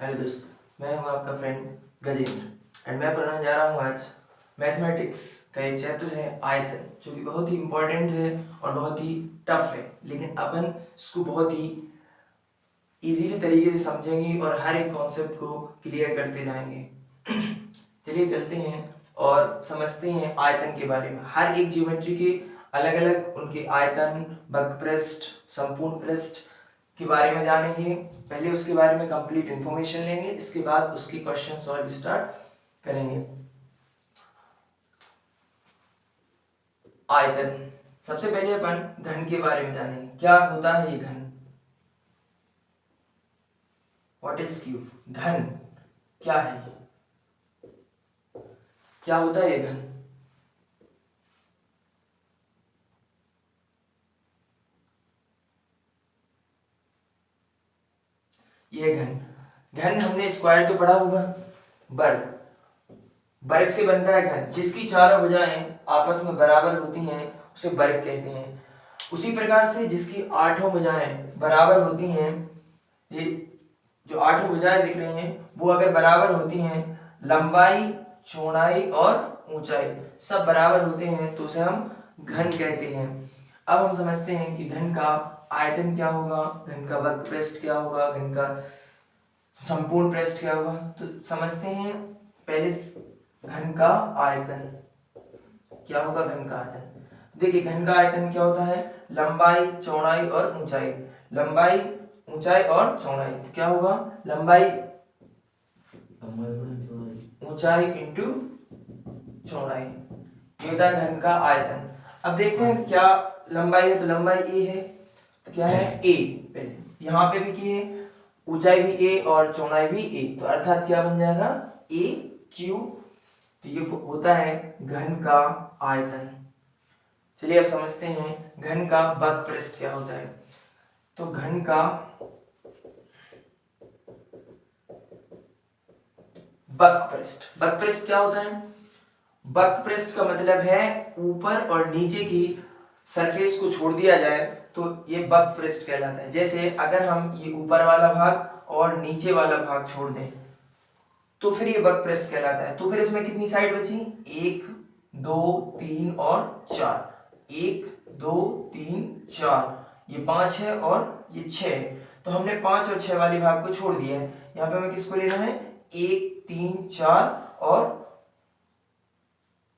Hello दोस्त, मैं हूं आपका फ्रेंड गजेंद्र एंड मैं पढ़ने जा रहा हूं आज मैथमेटिक्स का एक चैप्टर है आयतन, जो कि बहुत ही इम्पोर्टेंट है और बहुत ही टफ है, लेकिन अपन इसको बहुत ही इजीली तरीके से समझेंगे और हर एक कॉन्सेप्ट को क्लियर करते जाएंगे। चलिए चलते हैं और समझते हैं आयतन के बारे में। हर एक ज्योमेट्री के अलग अलग उनके आयतन, वक्रपृष्ठ, संपूर्ण पृष्ठ के बारे में जानेंगे। पहले उसके बारे में कंप्लीट इंफॉर्मेशन लेंगे, इसके बाद उसके क्वेश्चन सॉल्व स्टार्ट करेंगे। आयतन, सबसे पहले अपन घन के बारे में जानेंगे। क्या होता है ये घन? What is cube? घन क्या है? क्या होता है ये घन? ये घन घन हमने स्क्वायर तो पढ़ा होगा। वर्ग, वर्ग से बनता है घन। जिसकी चारों भुजाएं आपस में बराबर होती हैं उसे वर्ग कहते हैं। उसी प्रकार से जिसकी आठों भुजाएं बराबर होती हैं, ये जो आठों भुजाएं दिख रही हैं वो अगर बराबर होती हैं, लंबाई, चौड़ाई और ऊंचाई सब बराबर होते हैं, तो उसे हम घन कहते हैं। अब हम समझते हैं कि घन का आयतन क्या होगा, घन का वक्रपृष्ठ क्या होगा, घन का संपूर्ण पृष्ठ क्या होगा। तो समझते हैं पहले घन का आयतन क्या होगा। घन का आयतन देखिए, घन का आयतन क्या होता है? लंबाई, चौड़ाई और ऊंचाई। लंबाई, ऊंचाई और चौड़ाई क्या होगा? लंबाई, ऊंचाई इंटू चौड़ाई, ये होता है घन का आयतन। अब देखते हैं क्या लंबाई है, तो लंबाई ए है, तो क्या है? ए। पहले यहाँ पे भी की है, ऊंचाई भी ए और चौड़ाई भी ए, तो अर्थात क्या बन जाएगा? ए क्यू। तो ये होता है घन का आयतन। चलिए अब समझते हैं घन का वक्रपृष्ठ क्या होता है। तो घन का वक्रपृष्ठ, वक्रपृष्ठ क्या होता है? वक्रपृष्ठ का मतलब है ऊपर और नीचे की सरफेस को छोड़ दिया जाए तो ये वक्रपृष्ठ कहलाता है। जैसे अगर हम ये ऊपर वाला भाग और नीचे वाला भाग छोड़ दें तो फिर ये वक्रपृष्ठ कहलाता है। तो फिर इसमें कितनी साइड बची? 1, 2, 3 और 4। 1, 2, 3, 4, ये 5 है और ये 6 है। तो हमने 5 और 6 वाले भाग को छोड़ दिया है। यहाँ पे हमें किसको लेना है? 1, 3, 4 और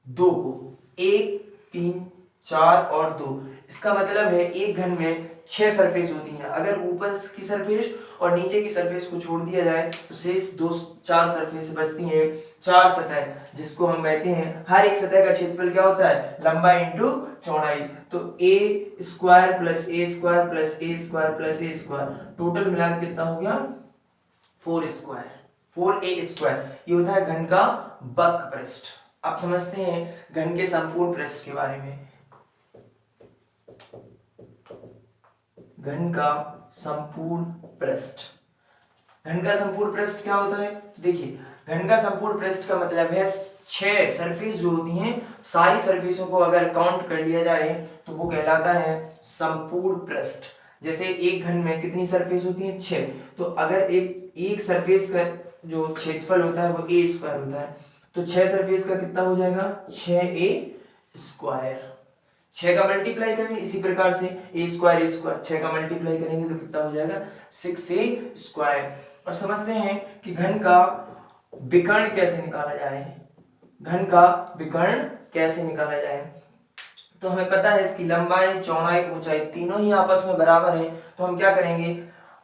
2 को। 1, 3, 4 और 2, इसका मतलब है एक घन में 6 सरफेस होती हैं। अगर ऊपर की सरफेस और नीचे की सरफेस को छोड़ दिया जाए तो शेष 4 सरफेस बचती हैं, 4 सतह, जिसको हम कहते हैं हर एक सतह का क्षेत्रफल क्या होता है? लंबाई इंटू चौड़ाई। तो ए स्क्वायर प्लस ए स्क्वायर प्लस ए स्क्वायर प्लस ए स्क्वायर, टोटल मिलाकर कितना हो गया? 4 स्क्वायर, 4a स्क्वायर। ये होता है घन का वक्रपृष्ठ। अब समझते हैं घन के संपूर्ण पृष्ठ के बारे में। घन का संपूर्ण पृष्ठ, घन का संपूर्ण पृष्ठ क्या होता है? देखिए, घन का संपूर्ण पृष्ठ का मतलब है 6 सरफेस जो होती हैं, सारी सरफेसों को अगर काउंट कर लिया जाए तो वो कहलाता है संपूर्ण पृष्ठ। जैसे एक घन में कितनी सरफेस होती है? 6। तो अगर एक सरफेस का जो क्षेत्रफल होता है वो ए स्क्वायर होता है, तो 6 सरफेस का कितना हो जाएगा? 6a square. 6 का मल्टीप्लाई करें इसी प्रकार से, ए स्क्वायर 6 का मल्टीप्लाई करेंगे तो कितना हो जाएगा? 6a square. और समझते हैं कि घन का विकर्ण कैसे निकाला जाए। घन का विकर्ण कैसे निकाला जाए? तो हमें पता है इसकी लंबाई, चौड़ाई, ऊंचाई तीनों ही आपस में बराबर है। तो हम क्या करेंगे?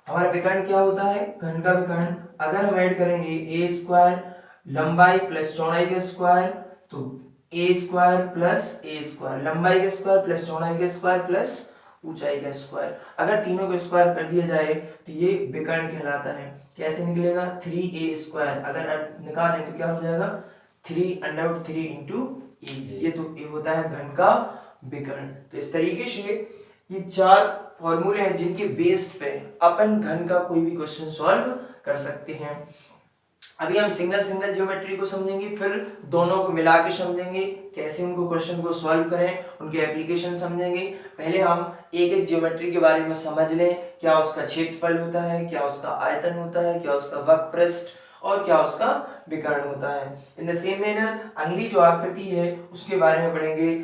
हमारा विकर्ण क्या होता है? घन का विकर्ण अगर हम ऐड करेंगे ए स्क्वायर लंबाई प्लस चौड़ाई का स्क्वायर, तो ए स्क्वायर प्लस ए स्क्वायर, लंबाई का स्क्वायर प्लस चौड़ाई का स्क्वायर प्लस ऊंचाई का स्क्वायर, अगर तीनों को स्क्वायर कर दिया जाए तो ये विकर्ण कहलाता है। कैसे निकलेगा? 3a स्क्वायर अगर निकालें तो क्या हो जाएगा? 3√3 इंटू ए। ये तो ये होता है घन का विकर्ण। तो इस तरीके से ये 4 फॉर्मूले हैं जिनके बेस पे अपन घन का कोई भी क्वेश्चन सॉल्व कर सकते हैं। अभी हम सिंगल सिंगल ज्योमेट्री को समझेंगे, फिर दोनों को मिला के समझेंगे, कैसे उनको क्वेश्चन को सॉल्व करें, उनके एप्लीकेशन समझेंगे। पहले हम एक एक ज्योमेट्री के बारे में समझ लें, क्या उसका क्षेत्रफल होता है, क्या उसका आयतन होता है, क्या उसका वक्रपृष्ठ और क्या उसका विकर्ण होता है। इन द सेम मैनर अगली जो आकृति है उसके बारे में पढ़ेंगे,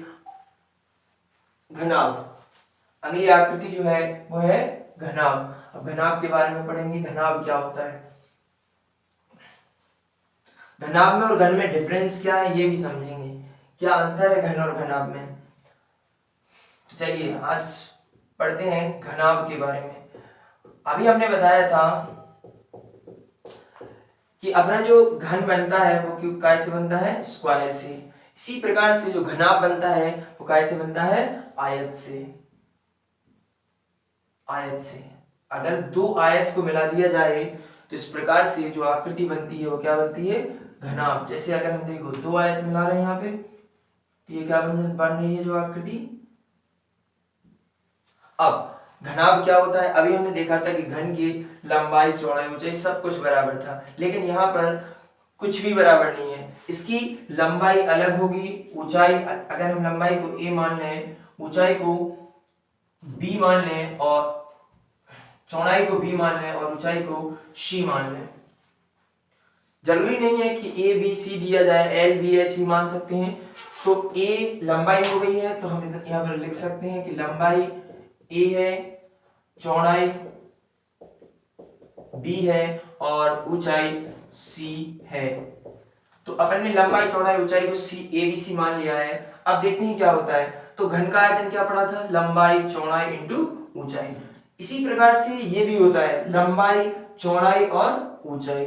घनाभ। अगली आकृति जो है वो है घनाभ। अब घनाभ के बारे में पढ़ेंगे, घनाभ क्या होता है, घनाभ में और घन में डिफरेंस क्या है ये भी समझेंगे, क्या अंतर है घन और घनाभ में। तो चलिए आज पढ़ते हैं घनाभ के बारे में। अभी हमने बताया था कि अपना जो घन बनता है वो क्यों काय से बनता है, स्क्वायर से। इसी प्रकार से जो घनाभ बनता है वो काय से बनता है, आयत से। आयत से अगर दो आयत को मिला दिया जाए तो इस प्रकार से जो आकृति बनती है वो क्या बनती है, घनाभ। जैसे अगर हम देखो दो आयत मिला रहे हैं यहाँ पे तो ये क्या बन रही है, जो आकृति। अब घनाभ क्या होता है, अभी हमने देखा था कि घन की लंबाई चौड़ाई ऊंचाई सब कुछ बराबर था, लेकिन यहाँ पर कुछ भी बराबर नहीं है। इसकी लंबाई अलग होगी, ऊंचाई अगर हम लंबाई को a मान लें, ऊंचाई को b मान लें और चौड़ाई को b मान लें और ऊंचाई को c मान लें। जरूरी नहीं है कि a b c दिया जाए, l b h भी मान सकते हैं। तो a लंबाई हो गई है तो हम यहाँ पर लिख सकते हैं कि लंबाई a है, चौड़ाई b है और ऊंचाई c है। तो अपन ने लंबाई चौड़ाई ऊंचाई को c a b c मान लिया है। अब देखते हैं क्या होता है। तो घन का आयतन क्या पड़ा था, लंबाई चौड़ाई इंटू ऊंचाई। इसी प्रकार से ये भी होता है, लंबाई चौड़ाई और ऊंचाई।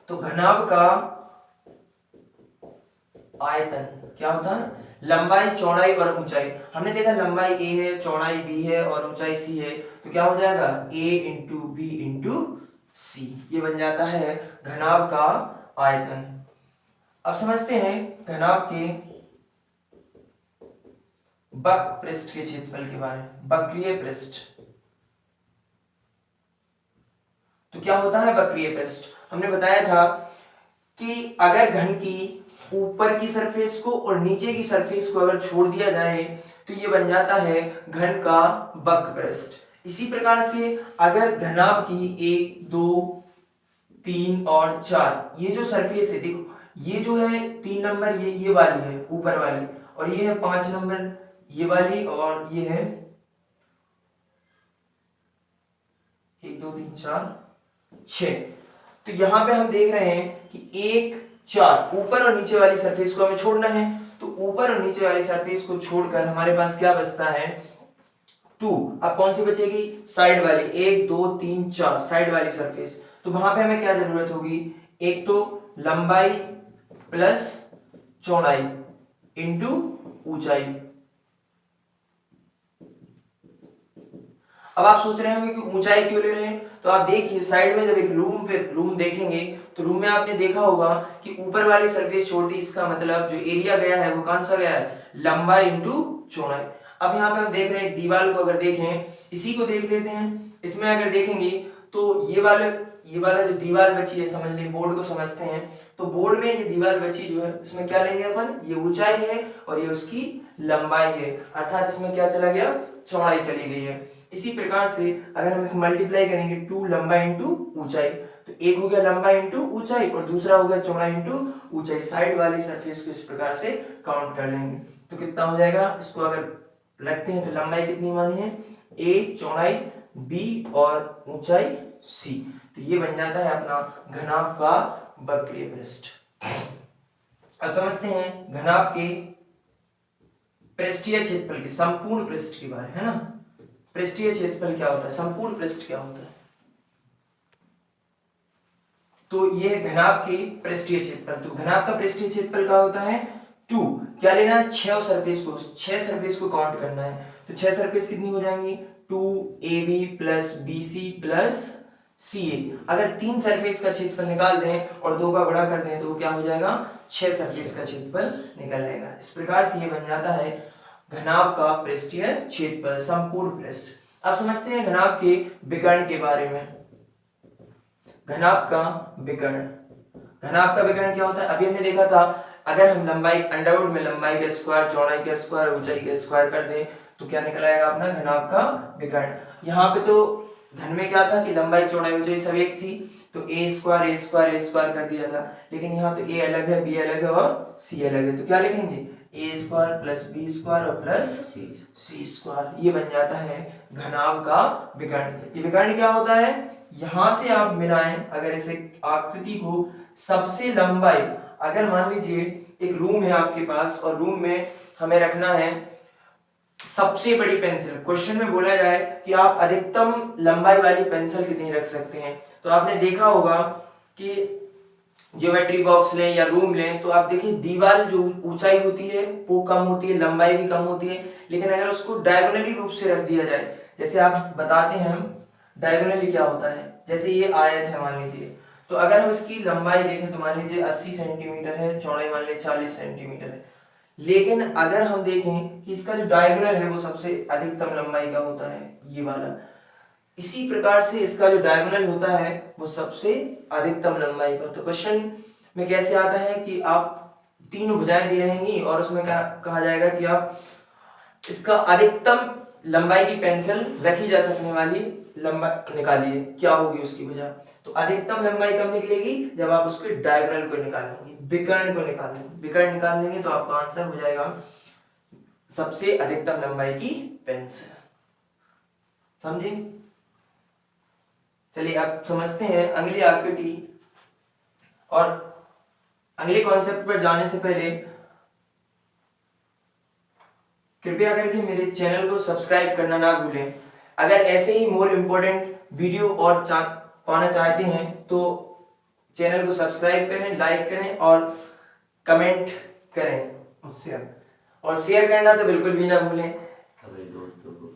तो घनाभ का आयतन क्या होता है, लंबाई चौड़ाई और ऊंचाई। हमने देखा लंबाई a है, चौड़ाई b है और ऊंचाई c है, तो क्या हो जाएगा a इंटू बी इंटू सी। ये बन जाता है घनाभ का आयतन। अब समझते हैं घनाभ के वक्र पृष्ठ के क्षेत्रफल के बारे में। वक्रीय पृष्ठ तो क्या होता है वक्रीय पृष्ठ, हमने बताया था कि अगर घन की ऊपर की सरफेस को और नीचे की सरफेस को अगर छोड़ दिया जाए तो ये बन जाता है घन का वक्र पृष्ठ। इसी प्रकार से अगर घनाभ की 1 2 3 और 4 ये जो सरफेस है, देखो ये जो है 3 नंबर ये वाली है ऊपर वाली, और ये है 5 नंबर ये वाली, और ये है 1 2 3 4 6। तो यहां पे हम देख रहे हैं कि 1 4 ऊपर और नीचे वाली सरफेस को हमें छोड़ना है। तो ऊपर और नीचे वाली सरफेस को छोड़कर हमारे पास क्या बचता है, 2। अब कौन सी बचेगी, साइड वाली, 1 2 3 4 साइड वाली सरफेस। तो वहां पे हमें क्या जरूरत होगी, एक तो लंबाई प्लस चौड़ाई इंटू ऊंचाई। अब आप सोच रहे होंगे कि ऊंचाई क्यों ले रहे हैं, तो आप देखिए साइड में जब एक रूम देखेंगे तो रूम में आपने देखा होगा कि ऊपर वाली सरफेस छोड़ दी, इसका मतलब जो एरिया गया है वो कौन सा गया है, लंबाई इंटू चौड़ाई। अब यहाँ पे हम देख रहे हैं एक दीवार को, अगर देखें इसी को देख लेते हैं, इसमें अगर देखेंगे तो ये वाला जो दीवार बची है, समझ लें बोर्ड को समझते हैं, तो बोर्ड में ये दीवार बची जो है उसमें क्या लेंगे अपन, ये ऊंचाई है और ये उसकी लंबाई है, अर्थात इसमें क्या चला गया, चौड़ाई चली गई है। इसी प्रकार से अगर हम इसको मल्टीप्लाई करेंगे 2 लंबाई इंटू ऊंचाई, तो एक हो गया लंबाई इंटू ऊंचाई और दूसरा हो गया चौड़ाई इंटू ऊंचाई। साइड वाली सरफेस को इस प्रकार से काउंट कर लेंगे तो कितना हो जाएगा, इसको अगर रखते हैं तो लंबाई कितनी मानी है, a, चौड़ाई b और ऊंचाई c। तो ये बन जाता है अपना घनाभ का वक्रीय पृष्ठ। अब समझते हैं घनाभ के पृष्ठीय क्षेत्रफल के, संपूर्ण पृष्ठ के बारे में, है ना। पृष्ठीय क्षेत्रफल क्या होता है, संपूर्ण पृष्ठ क्या होता है, तो ये है घनाभ के पृष्ठीय क्षेत्रफल। तो घनाभ का पृष्ठीय क्षेत्रफल क्या होता है, 2। क्या लेना है, 6 सरफेस को काउंट करना है। तो 6 सरफेस कितनी हो जाएंगी, 2ab plus bc plus ca। अगर 3 सरफेस का क्षेत्रफल निकाल दें और 2 का गुणा कर दें तो वो क्या हो जाएगा, 6 सरफेस का क्षेत्रफल निकल आएगा। इस प्रकार से ये बन जाता है घनाभ का पृष्ठीय क्षेत्रफल, संपूर्ण पृष्ठ। अब समझते हैं घनाभ के विकर्ण के बारे में। घनाभ का विकर्ण घनाभ का विकर्ण क्या होता है, अभी हमने देखा था अगर हम लंबाई अंडर रूट में लंबाई का स्क्वायर, चौड़ाई का स्क्वायर, ऊंचाई का स्क्वायर कर दें तो क्या निकल आएगा अपना घनाभ का विकर्ण। यहाँ पे तो घन में क्या था कि लंबाई चौड़ाई ऊंचाई सब एक थी, तो ए स्क्वायर ए स्क्वायर ए स्क्वायर कर दिया था, लेकिन यहाँ तो ए अलग है, बी अलग है और सी अलग है, तो क्या लिखेंगे ए स्क्वायर प्लस बी स्क्वायर और प्लस सी स्क्वायर, ये बन जाता है घनाभ का विकर्ण। ये विकर्ण क्या होता है, यहां से आप मिलाएं अगर इसे आकृति को, सबसे लंबाई, अगर मान लीजिए एक रूम है आपके पास और रूम में हमें रखना है सबसे बड़ी पेंसिल, क्वेश्चन में बोला जाए कि आप अधिकतम लंबाई वाली पेंसिल कितनी रख सकते हैं, तो आपने देखा होगा कि ज्योमेट्री बॉक्स लें या रूम लें तो आप देखिए दीवार जो ऊंचाई होती है वो कम होती है, लंबाई भी कम होती है, लेकिन अगर उसको डायगोनली रूप से रख दिया जाए, जैसे आप बताते हैं हम डायगोनली क्या होता है, जैसे ये आयत है मान लीजिए, तो अगर हम इसकी लंबाई देखें तो मान लीजिए 80 सेंटीमीटर है, चौड़ाई मान लीजिए 40 सेंटीमीटर है, लेकिन अगर हम देखें कि इसका जो डायगोनल है वो सबसे अधिकतम लंबाई का होता है ये वाला, इसी प्रकार से इसका जो डायगोनल होता है वो सबसे अधिकतम लंबाई का। तो क्वेश्चन में कैसे आता है कि आप तीन भुजाएं दी रहेंगी और उसमें क्या कहा जाएगा कि आप इसका अधिकतम लंबाई की पेंसिल रखी जा सकने वाली लंबाई निकालिए, क्या होगी उसकी भुजा, तो अधिकतम लंबाई कब निकलेगी जब आप उसके डायगोनल को निकालेंगे, विकर्ण को निकालेंगे, विकर्ण निकाल लेंगे तो आपका आंसर हो जाएगा सबसे अधिकतम लंबाई की पेंसिल। समझे? चलिए अब समझते हैं अगली आकृति, और अगले कॉन्सेप्ट पर जाने से पहले कृपया करके मेरे चैनल को सब्सक्राइब करना ना भूलें। अगर ऐसे ही मोर इम्पोर्टेंट वीडियो और पाना चाहते हैं तो चैनल को सब्सक्राइब करें, लाइक करें और कमेंट करें उससे, और शेयर करना तो बिल्कुल भी ना भूलें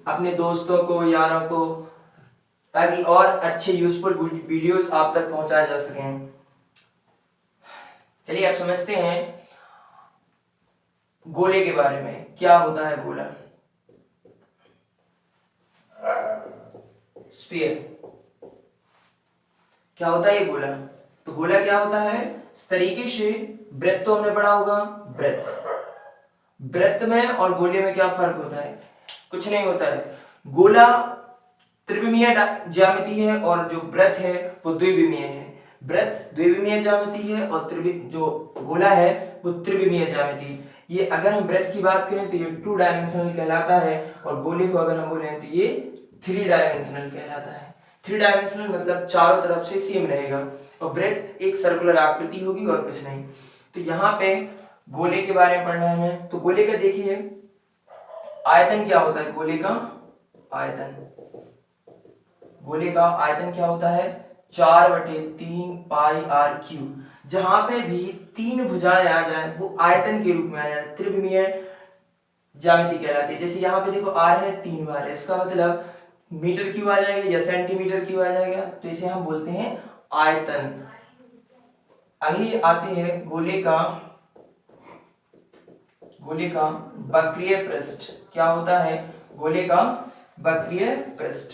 अपने दोस्तों को, यारों को, ताकि और अच्छे यूजफुल वीडियोस आप तक पहुंचाए जा सकें। चलिए अब समझते हैं गोले के बारे में, क्या होता है गोला, स्फीयर, क्या होता है ये गोला, तो गोला क्या होता है, इस तरीके से वृत्त तो हमने पढ़ा होगा, वृत्त में और गोले में क्या फर्क होता है, कुछ नहीं होता है, गोला त्रिविमीय ज्यामिति है और जो वृत्त है वो द्विविमीय है, वृत्त द्विविमीय ज्यामिति है और जो गोला है वो त्रिविमीय ज्यामिति। ये अगर हम वृत्त की बात करें तो ये 2 डायमेंशनल कहलाता है, और गोले को अगर हम बोले तो ये 3 डायमेंशनल कहलाता है। 3 डायमेंशनल मतलब चारों तरफ से सेम रहेगा, और वृत्त एक सर्कुलर आकृति होगी और कुछ नहीं। तो यहाँ पे गोले के बारे में पढ़ना है हमें, तो गोले का देखिए आयतन क्या होता है, गोले का आयतन, गोले का आयतन क्या होता है 4/3 पाई आर क्यूब, जहां पे भी 3 भुजाएं आ जाए वो आयतन के रूप में आ जाए, त्रिविमीय ज्यामिति कहलाती है। जैसे यहाँ पे देखो आर है 3 बार है, इसका मतलब मीटर क्यूब आ जाएगा या सेंटीमीटर क्यूब आ जाएगा, तो इसे हम बोलते हैं आयतन। अगली आती है गोले का वक्रीय पृष्ठ, क्या होता है गोले का वक्रीय पृष्ठ,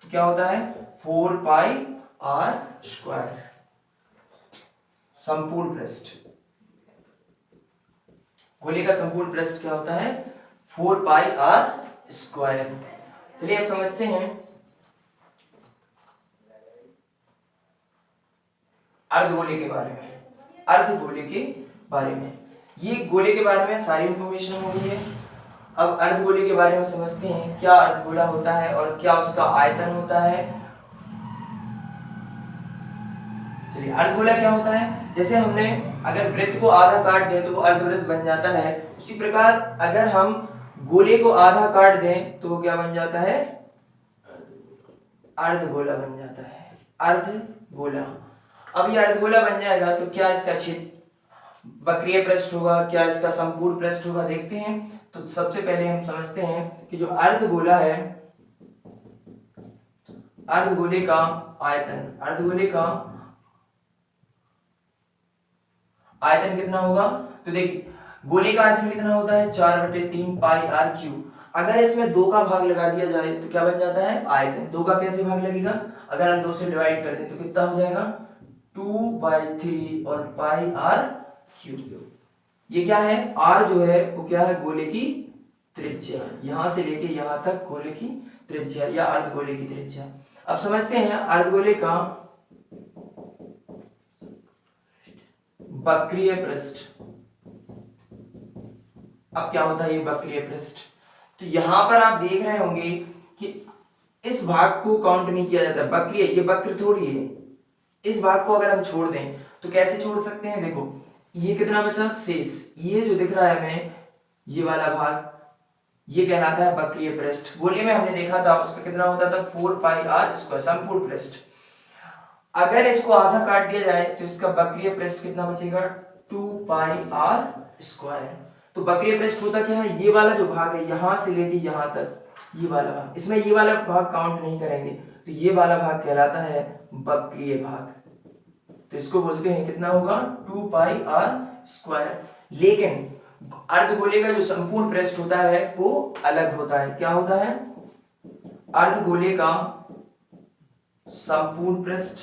तो क्या होता है 4 पाई आर स्क्वायर, संपूर्ण पृष्ठ, गोले का संपूर्ण पृष्ठ क्या होता है 4 पाई आर स्क्वायर। चलिए अब समझते हैं अर्धगोले के बारे में, अर्धगोले के बारे में, ये गोले के बारे में सारी इंफॉर्मेशन हो गई है। अब अर्धगोले के बारे में समझते हैं, क्या अर्धगोला होता है और क्या उसका आयतन होता है। चलिए अर्धगोला क्या होता है, जैसे हमने अगर वृत्त को आधा काट दें तो वो अर्धवृत्त बन जाता है, उसी प्रकार अगर हम गोले को आधा काट दें तो वो क्या बन जाता है, अर्धगोला बन जाता है, अर्धगोला। अब ये अर्धगोला बन जाएगा तो क्या इसका क्षेत्र वक्रीय पृष्ठ होगा, क्या इसका संपूर्ण पृष्ठ होगा, देखते हैं। तो सबसे पहले हम समझते हैं कि जो अर्धगोला है, अर्धगोले का आयतन, अर्धगोले का आयतन कितना होगा, तो देखिए गोले का आयतन कितना होता है 4/3 पाई आर क्यूब। अगर इसमें 2 का भाग लगा दिया जाए तो क्या बन जाता है आयतन। 2 का कैसे भाग लगेगा, अगर हम 2 से डिवाइड कर दें तो कितना हो जाएगा 2/3 और पाई आर क्यूब। ये क्या है, आर जो है वो क्या है, गोले की त्रिज्या, यहां से लेके यहां तक गोले की त्रिज्या या अर्धगोले की त्रिज्या। अब समझते हैं अर्धगोले का वक्रीय पृष्ठ। अब क्या होता है ये वक्रीय पृष्ठ, तो यहां पर आप देख रहे होंगे कि इस भाग को काउंट नहीं किया जाता, वक्रीय, ये वक्र थोड़ी है। इस भाग को अगर हम छोड़ दें तो कैसे छोड़ सकते हैं, देखो ये कितना बचा शेष, ये जो दिख रहा है हमें ये वाला भाग, ये कहलाता है वक्रीय पृष्ठ। गोले में हमने देखा था उसका कितना होता था 4πr², संपूर्ण पृष्ठ। अगर इसको आधा काट दिया जाए तो इसका वक्रीय पृष्ठ कितना बचेगा 2πr²। तो वक्रीय पृष्ठ होता क्या है, ये वाला जो भाग है यहां से लेके यहां तक, ये वाला भाग, इसमें ये वाला भाग काउंट नहीं करेंगे, तो ये वाला भाग कहलाता है वक्रीय भाग। तो इसको बोलते हैं कितना होगा 2πr²। लेकिन अर्धगोले का जो संपूर्ण पृष्ठ होता है वो अलग होता है। क्या होता है, अर्धगोले का संपूर्ण पृष्ठ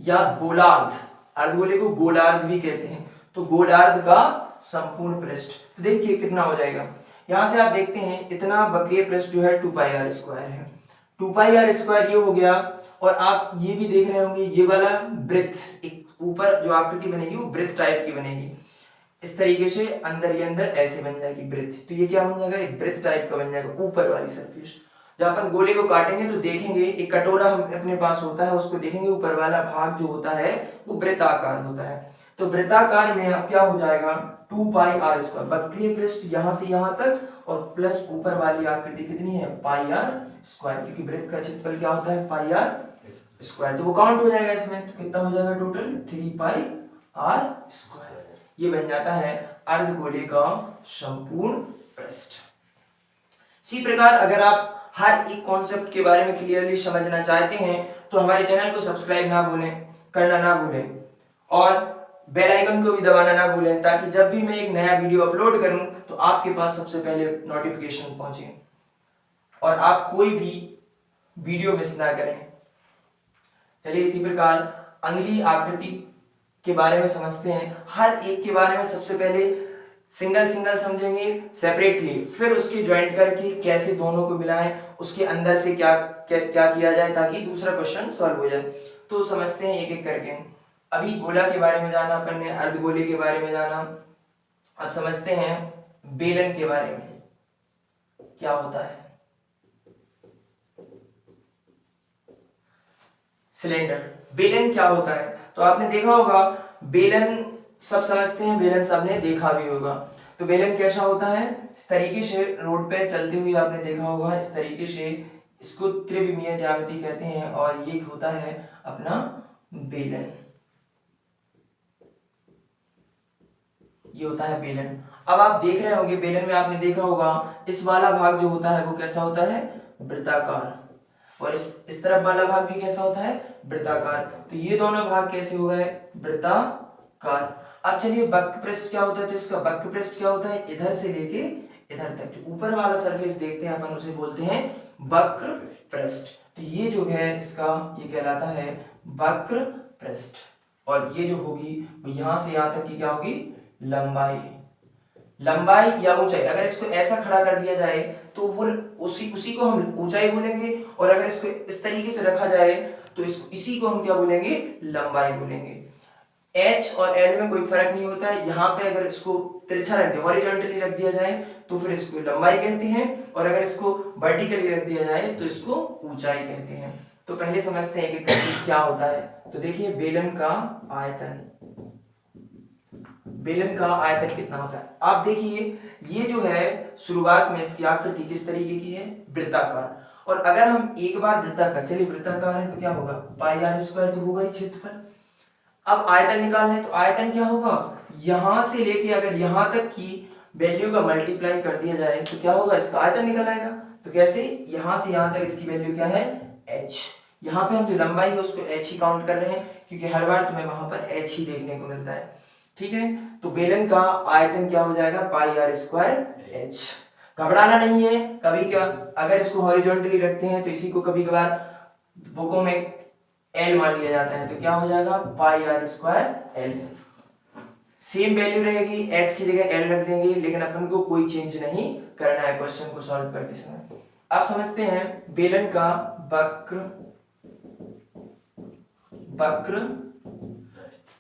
या गोलार्ध, अर्धगोले को गोलार्ध भी कहते हैं, तो गोलार्ध का संपूर्ण पृष्ठ, तो देखिए कितना हो जाएगा। यहां से आप देखते हैं इतना वक्रीय पृष्ठ जो है 2πr² है, 2πr² ये हो गया। और आप ये भी देख रहे होंगे ये वाला वृत्त, एक ऊपर जो आकृति बनेगी वो वृत्त टाइप की बनेगी, इस तरीके से अंदर ही अंदर ऐसे बन जाएगी वृत्त। तो ये क्या बन जाएगा, एक वृत्त टाइप का बन जाएगा ऊपर वाली सरफेस। जब अपन गोले को काटेंगे तो देखेंगे एक कटोरा हम अपने पास होता है, उसको देखेंगे ऊपर वाला भाग जो होता है वो वृत्ताकार होता है। तो वृत्ताकार में अब क्या हो जाएगा 2πr², वक्रीय पृष्ठ यहां से यहां तक और प्लस ऊपर वाली आकृति कितनी है πr², क्योंकि वृत्त का क्षेत्रफल क्या होता है πr², तो वो काउंट हो जाएगा इसमें। तो कितना हो जाएगा टोटल 3πr²। ये बन जाता है अर्धगोले का संपूर्ण पृष्ठ। इसी प्रकार अगर आप हर एक कॉन्सेप्ट के बारे में क्लियरली समझना चाहते हैं तो हमारे चैनल को सब्सक्राइब ना भूलें, करना ना भूलें और बेल आइकन को भी दबाना ना भूलें, ताकि जब भी मैं एक नया वीडियो अपलोड करूं तो आपके पास सबसे पहले नोटिफिकेशन पहुंचे और आप कोई भी वीडियो मिस ना करें। चलिए इसी प्रकार अगली आकृति के बारे में समझते हैं। हर एक के बारे में सबसे पहले सिंगल सिंगल समझेंगे सेपरेटली, फिर उसकी ज्वाइंट करके कैसे दोनों को मिलाएं, उसके अंदर से क्या क्या, क्या किया जाए ताकि दूसरा क्वेश्चन सॉल्व हो जाए। तो समझते हैं एक एक करके। अभी गोला के बारे में जाना अपन ने, अर्धगोले के बारे में जाना, अब समझते हैं बेलन के बारे में क्या होता है। सिलेंडर, बेलन क्या होता है, तो आपने देखा होगा बेलन, सब समझते हैं बेलन, सबने देखा भी होगा। तो बेलन कैसा होता है, इस तरीके से रोड पे चलते हुए आपने देखा होगा, इस तरीके से, इसको त्रिविमीय ज्यामिति कहते हैं और ये होता है अपना बेलन, ये होता है बेलन। अब आप देख रहे होंगे बेलन में आपने देखा होगा इस वाला भाग जो होता है वो कैसा होता है वृत्ताकार, और इस तरफ वाला भाग भी कैसा होता है वृत्ताकार। तो ये दोनों भाग कैसे हो गए वृत्ताकार। अब चलिए वक्र पृष्ठ क्या होता है, तो इसका वक्र पृष्ठ क्या होता है, इधर से लेके इधर तक जो ऊपर वाला सरफेस देखते हैं अपन उसे बोलते हैं वक्र पृष्ठ। तो ये जो है इसका ये कहलाता है वक्र पृष्ठ, और ये जो होगी वो यहां से यहां तक की क्या होगी लंबाई, लंबाई या ऊंचाई। अगर इसको ऐसा खड़ा कर दिया जाए तो वो उसी को हम ऊंचाई बोलेंगे, और अगर इसको इस तरीके से रखा जाए तो इसी को हम क्या बोलेंगे लंबाई बोलेंगे। H और L में कोई फर्क नहीं होता है। यहाँ पे अगर इसको तिरछा रख दिया, हॉरिजॉन्टली रख दिया जाए तो फिर इसको लंबाई कहते हैं, और अगर इसको वर्टिकली रख दिया जाए तो इसको ऊंचाई कहते हैं। तो पहले समझते हैं कि क्या होता है। तो देखिए बेलन का आयतन, बेलन का आयतन कितना होता है। आप देखिए ये जो है शुरुआत में इसकी आकृति किस तरीके की है वृत्ताकार, और अगर हम एक बार वृत्ताकार, चलिए वृत्ताकार है तो क्या होगा πr² तो होगा ही क्षेत्रफल। अब आयतन निकालना है तो आयतन क्या होगा, यहां से लेके अगर यहां तक की वैल्यू का मल्टीप्लाई कर दिया जाए तो क्या होगा इसका आयतन निकल आएगा। तो कैसे, यहां से यहां तक इसकी वैल्यू क्या है h, यहाँ पे हम जो लंबाई है उसको h ही काउंट कर रहे हैं क्योंकि हर बार तुम्हें वहां पर h ही देखने को मिलता है। ठीक है, तो बेलन का आयतन क्या हो जाएगा πr²h। घबराना नहीं है, कभी क्या अगर इसको हॉरिजॉन्टली रखते हैं तो इसी को कभी कभार बुकों में एल मान लिया जाता है, तो क्या हो जाएगा pi R square L. Same value रहेगी, एच की जगह एल रख देंगे, लेकिन अपन को कोई चेंज नहीं करना है क्वेश्चन को सॉल्व करते समय। आप समझते हैं बेलन का वक्र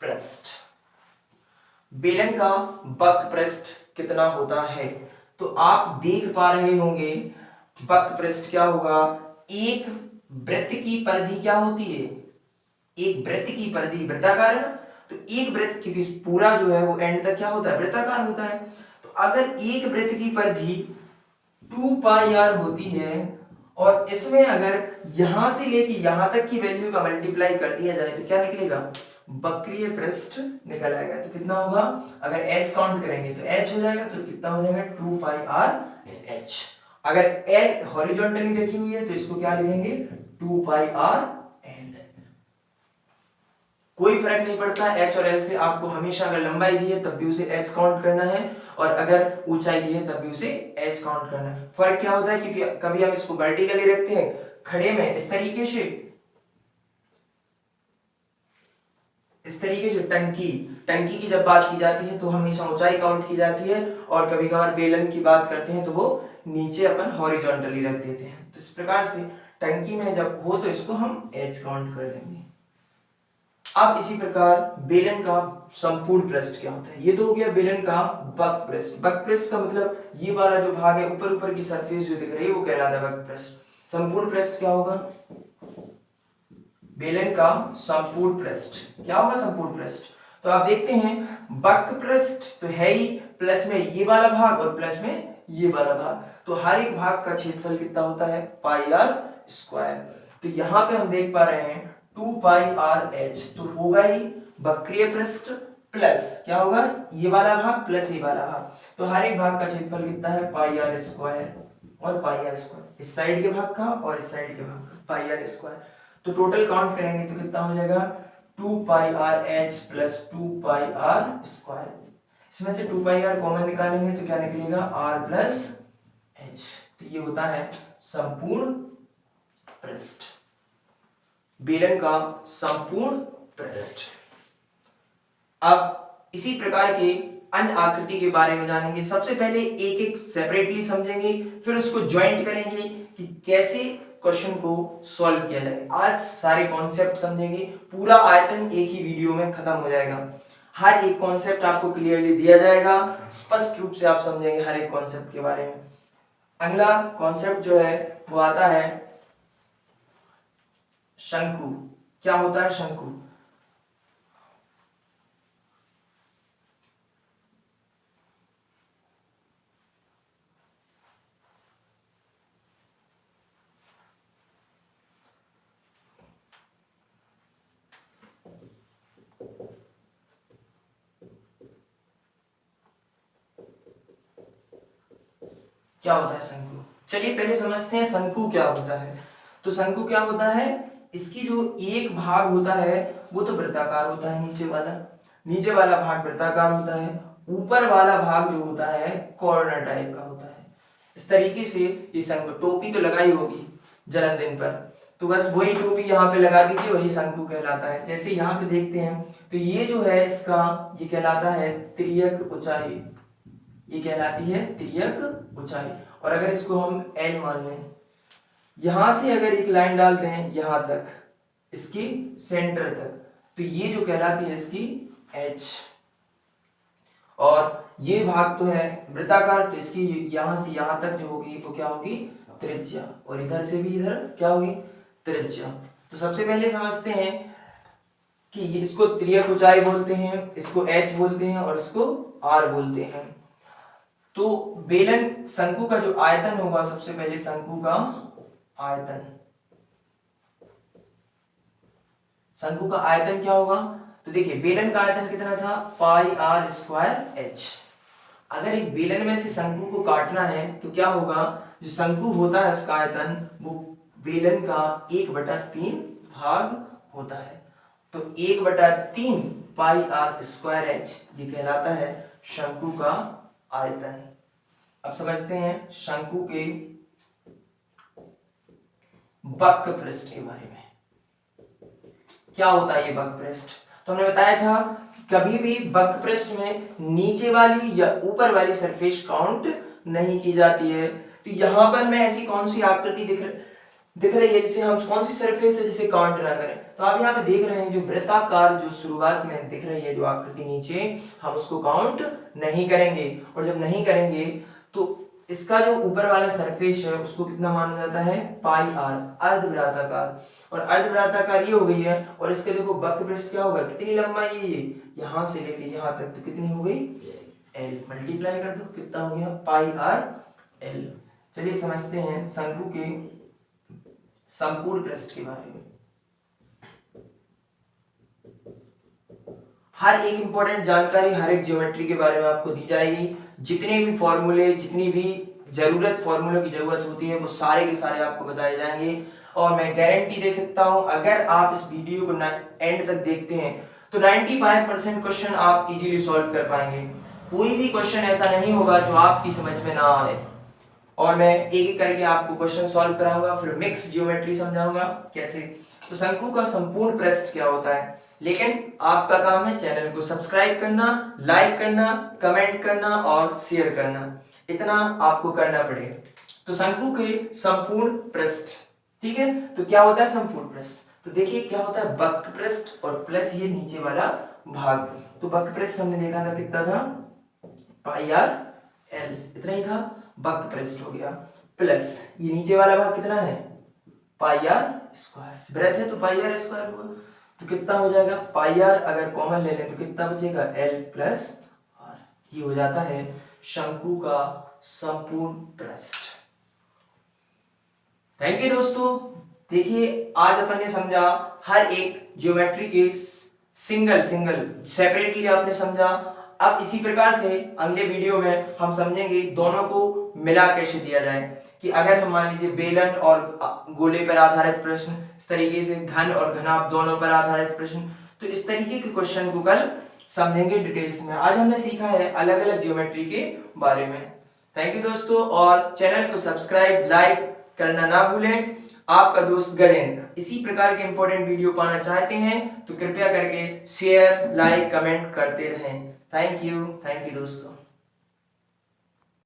पृष्ठ, बेलन का वक्र पृष्ठ कितना होता है? तो आप देख पा रहे होंगे वक्र पृष्ठ क्या होगा, एक वृत्त की परिधि क्या होती है, एक वृत्त की परिधि वृत्ताकार है ना, तो एक वृत्त की पूरा जो है वो एंड तक क्या होता है, वृत्ताकार होता है। तो अगर एक वृत्त की परिधि 2 पाई आर होती है और इसमें अगर यहां से लेके यहां तक की वैल्यू का मल्टीप्लाई कर दिया जाए तो क्या निकलेगा, वक्रीय पृष्ठ निकल आएगा। तो कितना होगा, अगर h काउंट करेंगे तो h हो जाएगा, तो कितना हो जाएगा 2 पाई आर h। अगर l हॉरिजॉन्टली रखी हुई है तो इसको क्या लिखेंगे 2 पाई आर l। कोई फर्क नहीं पड़ता h और l से, आपको हमेशा अगर लंबाई दी है तब भी उसे h काउंट करना है और अगर ऊंचाई दी है तब भी उसे h काउंट करना है। फर्क क्या होता है, क्योंकि कभी हम इसको वर्टिकली रखते हैं खड़े में इस तरीके से, टंकी की जब बात की जाती है तो हमेशा ऊंचाई काउंट की जाती है, और कभी कभार बेलन की बात करते हैं तो वो नीचे अपन हॉरिजॉन्टली रख देते हैं। तो इस प्रकार से टंकी में जब हो तो इसको हम h काउंट कर देंगे। अब इसी प्रकार बेलन का संपूर्ण पृष्ठ क्या होता है, ये तो हो गया बेलन का वक्र पृष्ठ। वक्र पृष्ठ का मतलब ये वाला जो भाग है ऊपर की सरफेस जो दिख रही है वो कहलाता है वक्र पृष्ठ। संपूर्ण पृष्ठ क्या होगा, बेलन का संपूर्ण पृष्ठ क्या होगा, संपूर्ण पृष्ठ। तो आप देखते हैं वक्र पृष्ठ तो है ही, प्लस में ये वाला भाग और प्लस में ये वाला भाग, तो हर एक भाग का क्षेत्रफल कितना होता है पाई आर स्क्वायर। तो यहाँ पे हम देख पा रहे हैं 2 पाई आर एच, तो होगा ही वक्रीय पृष्ठ प्लस क्या होगा ये वाला भाग प्लस ये वाला भाग, तो हर एक भाग का क्षेत्रफल कितना है पाई आर स्क्वायर और पाई आर स्क्वायर, इस साइड के भाग का और इस साइड के भाग का पाई आर स्क्वायर। तो टोटल काउंट करेंगे तो कितना हो जाएगा 2 pi R H plus 2 pi R square. इसमें से 2 पाई आर कॉमन निकालेंगे तो क्या निकलेगा आर प्लस एच। तो ये होता है संपूर्ण पृष्ठ, बेलन का संपूर्ण पृष्ठ। अब इसी प्रकार के अन्य आकृति के बारे में जानेंगे। सबसे पहले एक एक सेपरेटली समझेंगे, फिर उसको ज्वाइंट करेंगे कि कैसे क्वेश्चन को सॉल्व किया जाए। आज सारे कॉन्सेप्ट समझेंगे, पूरा आयतन एक ही वीडियो में खत्म हो जाएगा। हर एक कॉन्सेप्ट आपको क्लियरली दिया जाएगा, स्पष्ट रूप से आप समझेंगे हर एक कॉन्सेप्ट के बारे में। अगला कॉन्सेप्ट जो है वो आता है शंकु। क्या होता है शंकु? क्या होता है शंकु? चलिए पहले समझते हैं शंकु क्या होता है। तो शंकु क्या होता है, इसकी जो एक भाग होता है वो तो वृत्ताकार होता है, नीचे वाला भाग वृत्ताकार होता है, ऊपर वाला भाग जो होता है कॉर्नर टाइप का होता है। इस तरीके से ये शंकु, टोपी तो लगाई होगी जन्मदिन पर, तो बस वही टोपी यहाँ पे लगा दीजिए, वही शंकु कहलाता है। जैसे यहाँ पे देखते हैं तो ये जो है इसका ये कहलाता है तिर्यक ऊंचाई, ये कहलाती है तिर्यक ऊंचाई। और अगर इसको हम एल मान लें, यहां से अगर एक लाइन डाल दें यहां तक इसकी सेंटर तक, तो ये जो कहलाती है इसकी एच। और ये भाग तो है वृत्ताकार, तो इसकी यहां से यहां तक जो होगी वो क्या होगी त्रिज्या, और इधर से भी इधर क्या होगी त्रिज्या। तो सबसे पहले समझते हैं कि इसको तिर्यक ऊंचाई बोलते हैं, इसको एच बोलते हैं और इसको आर बोलते हैं। तो बेलन शंकु का जो आयतन होगा, सबसे पहले शंकु का आयतन, शंकु का आयतन क्या होगा? तो देखिए बेलन का आयतन कितना था पाई आर स्क्वायर एच। अगर एक बेलन में से शंकु को काटना है तो क्या होगा, जो शंकु होता है उसका आयतन वो बेलन का 1/3 भाग होता है। तो 1/3 पाई आर स्क्वायर एच ये कहलाता है शंकु का आयतन। अब समझते हैं शंकु के वक्र पृष्ठ के बारे में। क्या होता है ये बक पृष्ठ। तो हमने बताया था कि कभी भी बक पृष्ठ में नीचे वाली या ऊपर वाली सरफेस काउंट नहीं की जाती है। तो यहाँ पर मैं ऐसी कौन सी आकृति दिख रही है जिसे हम कौन सी सरफेस है जिसे काउंट ना करें। तो आप यहाँ पे देख रहे हैं जो वृत्ताकार जो शुरुआत में दिख रही है जो आकृति नीचे, हम उसको काउंट नहीं करेंगे। और जब नहीं करेंगे तो इसका जो ऊपर वाला सरफेस है उसको कितना माना जाता है, पाई आर, अर्धवृत्ताकार। और अर्धवृत्ताकार ये हो गई है। और इसके देखो वक्र पृष्ठ क्या होगा, कितनी लंबाई है ये, यहाँ से लेके यहाँ तक, तो कितनी हो गई, एल। मल्टीप्लाई कर दो, कितना हो गया, पाई आर एल। चलिए समझते हैं शंकु के संपूर्ण पृष्ठ के बारे में। हर एक इंपॉर्टेंट जानकारी हर एक ज्योमेट्री के बारे में आपको दी जाएगी। जितने भी फॉर्मूले, जितनी भी फॉर्मूलों की जरूरत होती है वो सारे के सारे आपको बताए जाएंगे। और मैं गारंटी दे सकता हूं अगर आप इस वीडियो को एंड तक देखते हैं तो 95% क्वेश्चन आप इजीली सॉल्व कर पाएंगे। कोई भी क्वेश्चन ऐसा नहीं होगा जो आपकी समझ में ना आए। और मैं एक एक करके आपको क्वेश्चन सॉल्व कराऊंगा, फिर मिक्स ज्योमेट्री समझाऊंगा कैसे। तो शंकु का संपूर्ण पृष्ठ क्या होता है, लेकिन आपका काम है चैनल को सब्सक्राइब करना, लाइक करना, कमेंट करना और शेयर करना, इतना आपको करना पड़ेगा। तो शंकु के संपूर्ण पृष्ठ, ठीक है। तो क्या होता है संपूर्ण पृष्ठ, तो देखिए क्या होता है, वक्र पृष्ठ और प्लस ये नीचे वाला भाग। तो वक्र पृष्ठ हमने देखा था कितना था, पाई आर एल, इतना ही था। वक्र पृष्ठ हो गया, प्लस ये नीचे वाला भाग कितना है, पाई आर स्क्वायर। वृत्त है तो पाई आर स्क्वायर होगा, तो कितना हो जाएगा, पाई आर अगर कॉमन ले लें तो कितना बचेगा, एल प्लस आर। ये हो जाता है शंकु का संपूर्ण पृष्ठ। थैंक यू दोस्तों। देखिए आज अपन ने समझा हर एक ज्योमेट्री के सिंगल सेपरेटली आपने समझा। अब इसी प्रकार से अगले वीडियो में हम समझेंगे दोनों को मिला कैसे दिया जाए, कि अगर हम मान लीजिए बेलन और गोले पर आधारित प्रश्न, इस तरीके से घन और घनाभ दोनों पर आधारित प्रश्न, तो इस तरीके के क्वेश्चन को कल समझेंगे डिटेल्स में। आज हमने सीखा है अलग अलग ज्योमेट्री के बारे में। थैंक यू दोस्तों, और चैनल को सब्सक्राइब, लाइक करना ना भूलें। आपका दोस्त गजेंद्र इसी प्रकार के इंपॉर्टेंट वीडियो पाना चाहते हैं तो कृपया करके शेयर, लाइक, कमेंट करते रहें। थैंक यू दोस्तों।